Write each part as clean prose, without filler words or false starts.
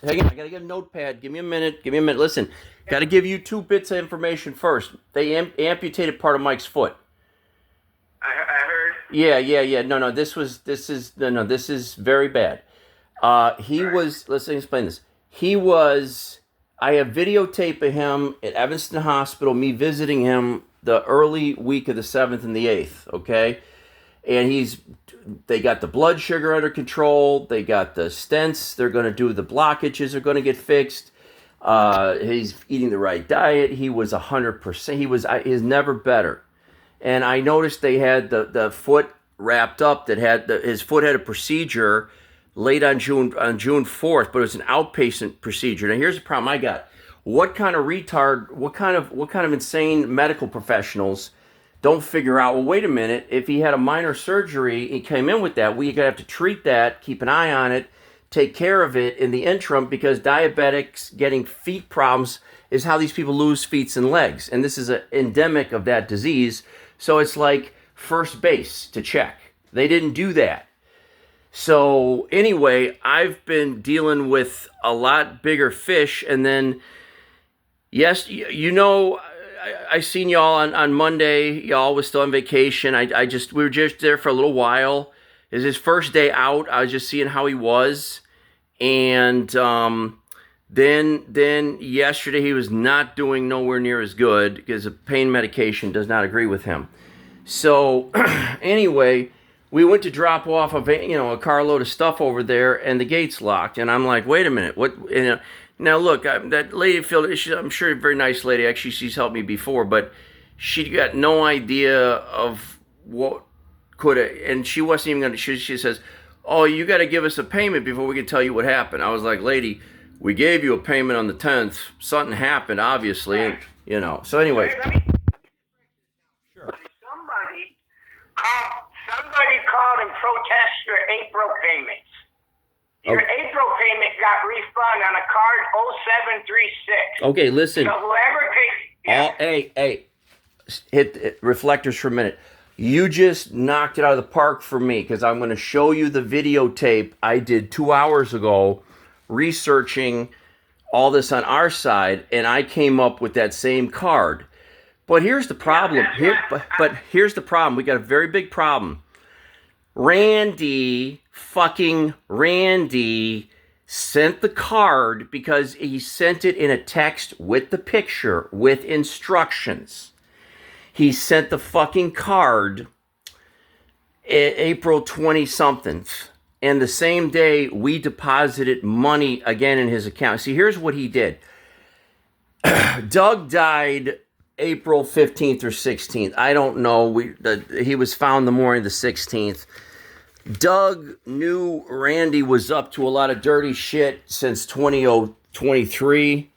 hang on. I got to get a notepad. Give me a minute. Give me a minute. Listen, got to give you 2 bits of information first. They amputated part of Mike's foot. I heard. Yeah. No. This is very bad. He was, let's explain this. I have videotape of him at Evanston Hospital, me visiting him the early week of the 7th and the 8th, okay? And they got the blood sugar under control. They got the stents. They're going to do the blockages are going to get fixed. He's eating the right diet. He was 100%. He's never better. And I noticed they had the foot wrapped up that his foot had a procedure late on June 4th, but it was an outpatient procedure. Now here's the problem I got. What kind of insane medical professionals don't figure out, well, wait a minute, if he had a minor surgery, he came in with that, we gotta have to treat that, keep an eye on it, take care of it in the interim, because diabetics getting feet problems is how these people lose feet and legs. And this is an endemic of that disease. So it's like first base to check. They didn't do that. So anyway, I've been dealing with a lot bigger fish. And then, yes, I seen y'all on Monday. Y'all was still on vacation. We were just there for a little while. It was his first day out. I was just seeing how he was. And then yesterday he was not doing nowhere near as good because the pain medication does not agree with him. So anyway, we went to drop off a carload of stuff over there, and the gate's locked. And I'm like, wait a minute, what? Now look, that lady, I'm sure a very nice lady. Actually, she's helped me before, but she got no idea of what could have, and she wasn't even going to. She says, "Oh, you got to give us a payment before we can tell you what happened." I was like, "Lady, we gave you a payment on the 10th. Something happened, obviously, and, So anyway, Sure. Somebody called and protest your April payments. Your April payment got refunded on a card 0736. Okay, listen. So whoever paid... Hey, hit reflectors for a minute. You just knocked it out of the park for me, because I'm going to show you the videotape I did 2 hours ago researching all this on our side, and I came up with that same card. But here's the problem. But here's the problem. We got a very big problem. Randy sent the card because he sent it in a text with the picture, with instructions. He sent the fucking card April 20-something. And the same day, we deposited money again in his account. See, here's what he did. Doug died April 15th or 16th. I don't know. He was found the morning of the 16th. Doug knew Randy was up to a lot of dirty shit since 2023.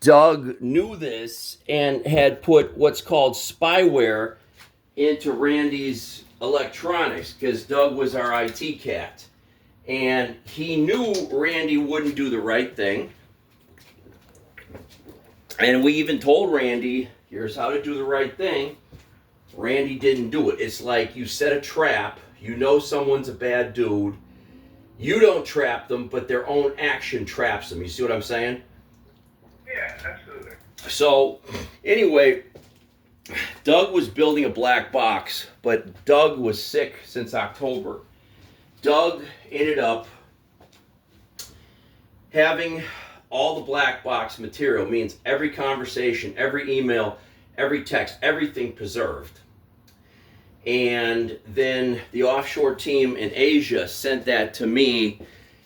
Doug knew this and had put what's called spyware into Randy's electronics, because Doug was our IT cat. And he knew Randy wouldn't do the right thing. And we even told Randy, here's how to do the right thing. Randy didn't do it. It's like you set a trap. You know someone's a bad dude. You don't trap them, but their own action traps them. You see what I'm saying? Yeah, absolutely. So, anyway, Doug was building a black box, but Doug was sick since October. Doug ended up having all the black box material, means every conversation, every email, every text, everything preserved. And then the offshore team in Asia sent that to me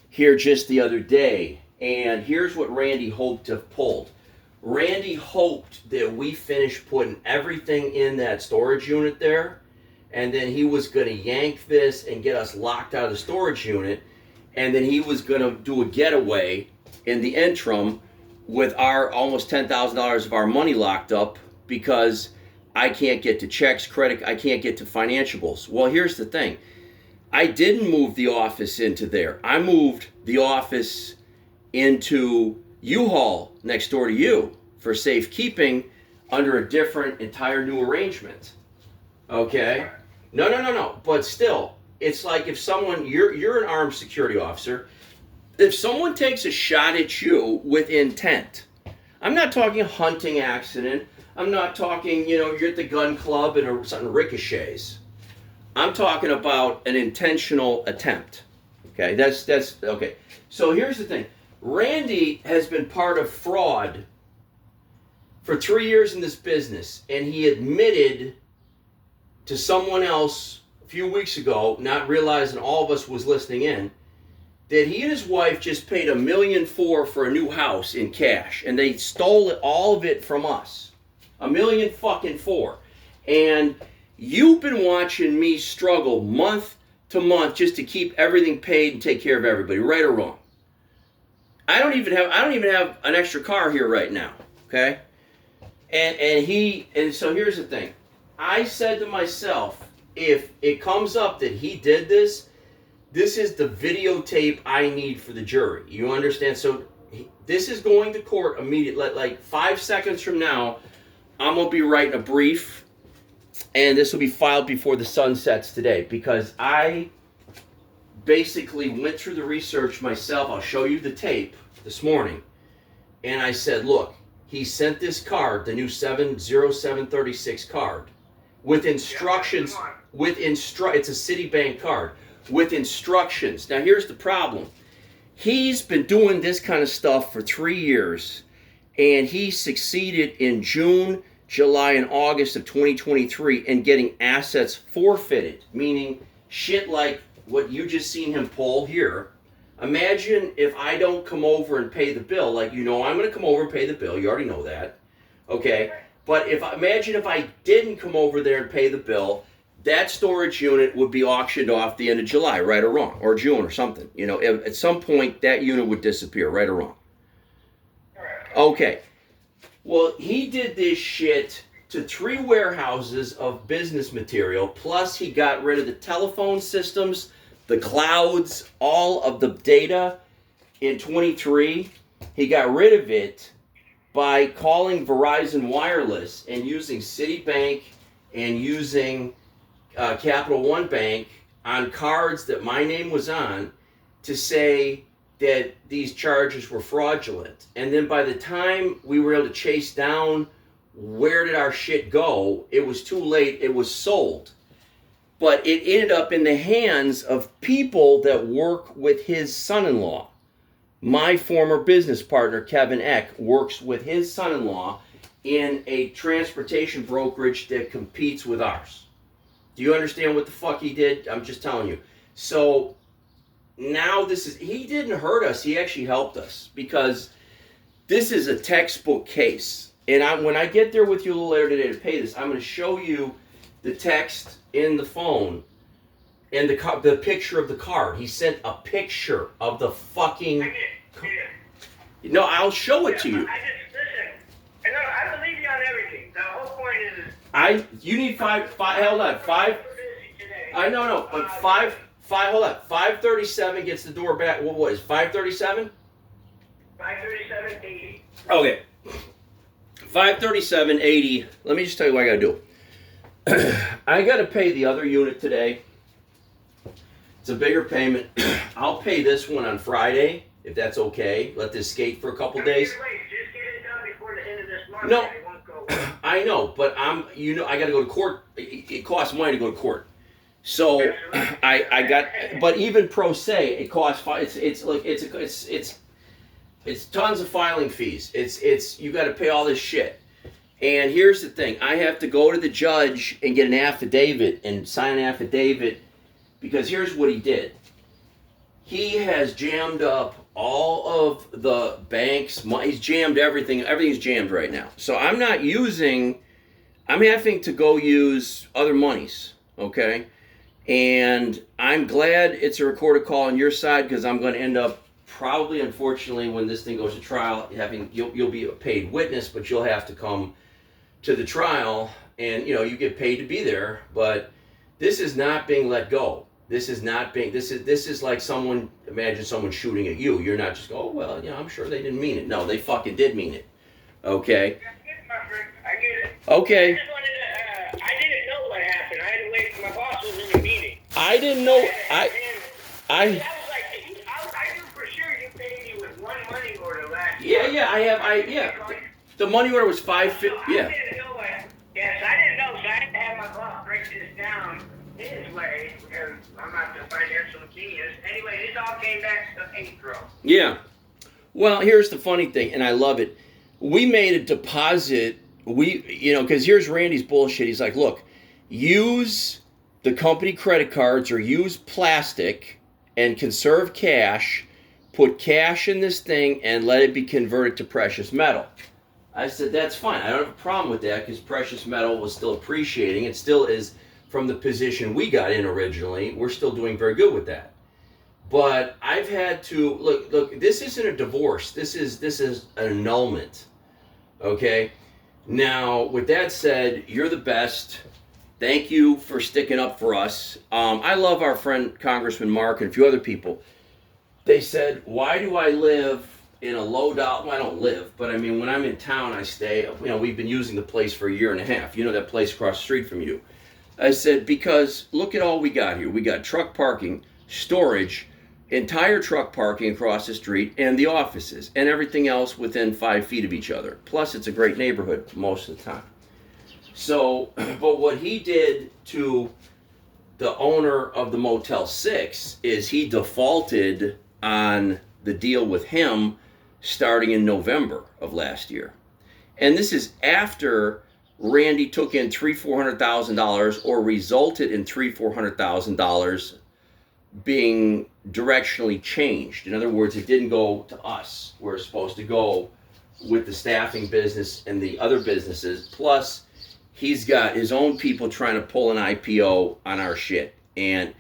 here just the other day. And here's what Randy hoped to have pulled. Randy hoped that we finished putting everything in that storage unit there, and then he was going to yank this and get us locked out of the storage unit, and then he was going to do a getaway in the interim with our almost $10,000 of our money locked up, because I can't get to checks, credit, I can't get to financiables. Well, here's the thing. I didn't move the office into there. I moved the office into U-Haul next door to you for safekeeping under a different, entire new arrangement. Okay? No. But still, it's like if someone, you're an armed security officer. if someone takes a shot at you with intent, I'm not talking hunting accident. I'm not talking, you're at the gun club and something ricochets. I'm talking about an intentional attempt. Okay, that's okay. So here's the thing. Randy has been part of fraud for 3 years in this business, and he admitted to someone else a few weeks ago, not realizing all of us was listening in, that he and his wife just paid $1.4 million for a new house in cash, and they stole all of it from us. $1.4 million. And you've been watching me struggle month to month just to keep everything paid and take care of everybody, right or wrong. I don't even have an extra car here right now, okay? And so here's the thing. I said to myself, if it comes up that he did this is the videotape I need for the jury. You understand? So this is going to court immediately. Like 5 seconds from now, I'm going to be writing a brief, and this will be filed before the sun sets today, because I basically went through the research myself. I'll show you the tape this morning. And I said, look, he sent this card, the new 70736 card, with instructions, it's a Citibank card, with instructions. Now here's the problem. He's been doing this kind of stuff for 3 years, and he succeeded in June, July, and August of 2023 in getting assets forfeited, meaning shit like what you just seen him pull here. Imagine if I don't come over and pay the bill. Like, I'm going to come over and pay the bill. You already know that. Okay? But imagine if I didn't come over there and pay the bill, that storage unit would be auctioned off the end of July, right or wrong, or June or something. At some point, that unit would disappear, right or wrong. Okay. Well, he did this shit to 3 warehouses of business material, plus he got rid of the telephone systems, the clouds, all of the data in 23. He got rid of it by calling Verizon Wireless and using Citibank and using Capital One Bank on cards that my name was on to say that these charges were fraudulent. And then by the time we were able to chase down where did our shit go, it was too late. It was sold. But it ended up in the hands of people that work with his son-in-law. My former business partner, Kevin Eck, works with his son-in-law in a transportation brokerage that competes with ours. Do you understand what the fuck he did? I'm just telling you. So now he didn't hurt us. He actually helped us, because this is a textbook case. And when I get there with you a little later today to pay this, I'm going to show you the text in the phone and the picture of the card. He sent a picture of the fucking... No, I'll show it to you. Listen. I believe you on everything. The whole point is... You need hold on, 5... I know, but 537 gets the door back. What is 537? 537.80. Okay. 537.80. Let me just tell you what I gotta do. I gotta pay the other unit today. It's a bigger payment. I'll pay this one on Friday, if that's okay. Let this skate for a couple days. Just get it done before the end of this month. No, it won't go I know, but I gotta go to court. It costs money to go to court. So but even pro se, it costs it's tons of filing fees. You got to pay all this shit. And here's the thing: I have to go to the judge and get an affidavit and sign an affidavit, because here's what he did. He has jammed up all of the banks. He's jammed everything. Everything's jammed right now. So I'm having to go use other monies. Okay. And I'm glad it's a recorded call on your side, because I'm going to end up probably, unfortunately, when this thing goes to trial, you'll be a paid witness, but you'll have to come to the trial, and you get paid to be there. But this is not being let go. This is like imagine someone shooting at you. You're not just I'm sure they didn't mean it. No, they fucking did mean it. Okay. I get it. Okay. I didn't know what happened. I had to wait. My boss was in a meeting. I didn't know. I was like, I knew for sure you yeah, yeah. The money order was $550. Yeah. Yes, I didn't know, so I had to have my boss break this down his way, because I'm not the financial genius. Anyway, this all came back to April. Yeah. Well, here's the funny thing, and I love it. We made a deposit. Because here's Randy's bullshit. He's like, look, use the company credit cards or use plastic and conserve cash. Put cash in this thing and let it be converted to precious metal. I said, that's fine. I don't have a problem with that because precious metal was still appreciating. It still is from the position we got in originally. We're still doing very good with that. But I've had to, look, this isn't a divorce. This is an annulment. Okay? Now, with that said, you're the best. Thank you for sticking up for us. I love our friend Congressman Mark and a few other people. They said, why do I live in a low dollar? Well, I don't live, but I mean, when I'm in town, I stay. We've been using the place for a year and a half. You know that place across the street from you. I said, because look at all we got here. We got truck parking, storage, entire truck parking across the street, and the offices, and everything else within 5 feet of each other. Plus, it's a great neighborhood most of the time. So, but what he did to the owner of the Motel 6 is he defaulted on the deal with him starting in November of last year. And this is after Randy took in $300,000-$400,000 or resulted in $300,000-$400,000 being directionally changed. In other words, it didn't go to us. We're supposed to go with the staffing business and the other businesses. Plus, he's got his own people trying to pull an IPO on our shit. And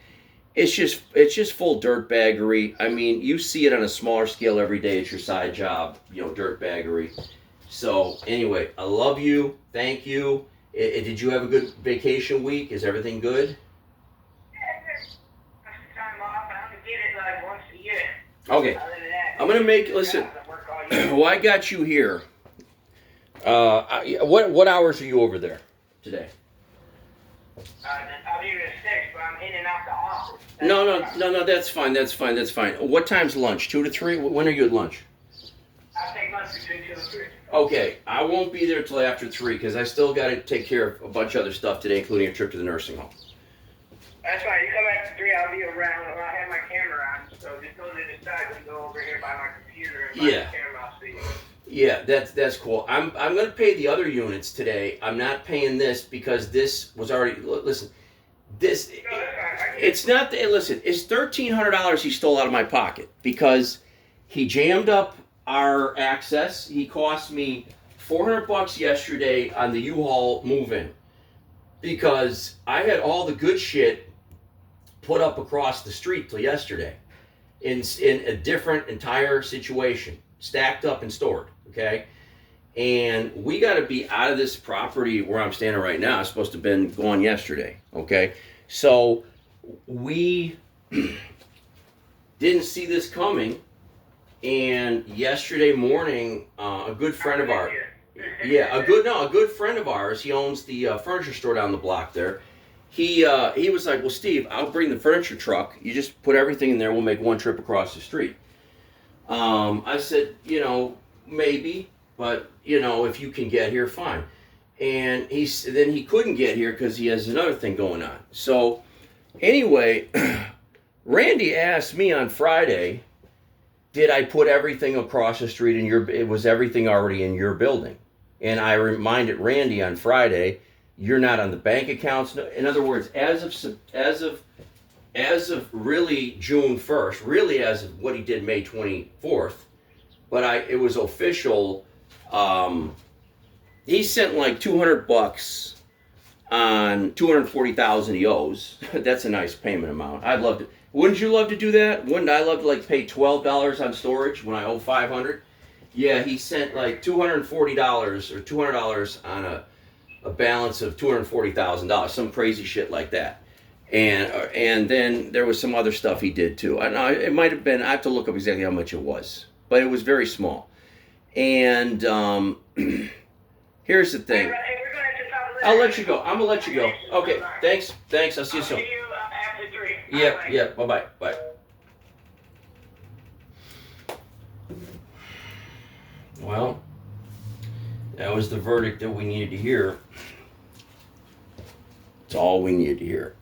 it's just full dirtbaggery. I mean, you see it on a smaller scale every day at your side job, dirtbaggery. So anyway, I love you. Thank you. Did you have a good vacation week? Is everything good? Time off. I only get it like once a year. Okay. I'm gonna listen. Well, I got you here. What hours are you over there today? I'll be here at 6, but I'm in and out the office. No, that's fine. What time's lunch? 2 to 3? When are you at lunch? I'll take lunch between 2 and 3. Okay, I won't be there till after 3 because I still got to take care of a bunch of other stuff today, including a trip to the nursing home. That's fine. You come after 3, I'll be around. I'll have my camera on, so just go to the side and go over here by my computer and by the camera. I'll see you. Yeah, that's cool. I'm going to pay the other units today. I'm not paying this because this was already. Listen, this it's not. Listen, it's $1,300 he stole out of my pocket because he jammed up our access. He cost me $400 yesterday on the U-Haul move-in because I had all the good shit put up across the street till yesterday in a different entire situation, stacked up and stored. Okay, and we got to be out of this property where I'm standing right now. It's supposed to have been gone yesterday. Okay, so we didn't see this coming, and yesterday morning, a good friend of ours, a good friend of ours, he owns the furniture store down the block there. He was like, well, Steve, I'll bring the furniture truck. You just put everything in there. We'll make one trip across the street. I said, maybe, but if you can get here, fine. And then he couldn't get here because he has another thing going on. So anyway, Randy asked me on Friday, did I put everything across the street was everything already in your building? And I reminded Randy on Friday, you're not on the bank accounts. In other words, as of really June 1st, really as of what he did May 24th, but it was official. He sent like $200 on $240,000 he owes. That's a nice payment amount. I'd love to. Wouldn't you love to do that? Wouldn't I love to pay $12 on storage when I owe $500? Yeah, he sent like $240 or $200 on a balance of $240,000, some crazy shit like that. And then there was some other stuff he did too. I don't know, it might have been, I have to look up exactly how much it was, but it was very small. And here's the thing. I'll let you go. I'm gonna let you go. Okay, thanks. I'll see you soon. See you after 3. Yeah. Bye. Well, that was the verdict that we needed to hear. It's all we needed to hear.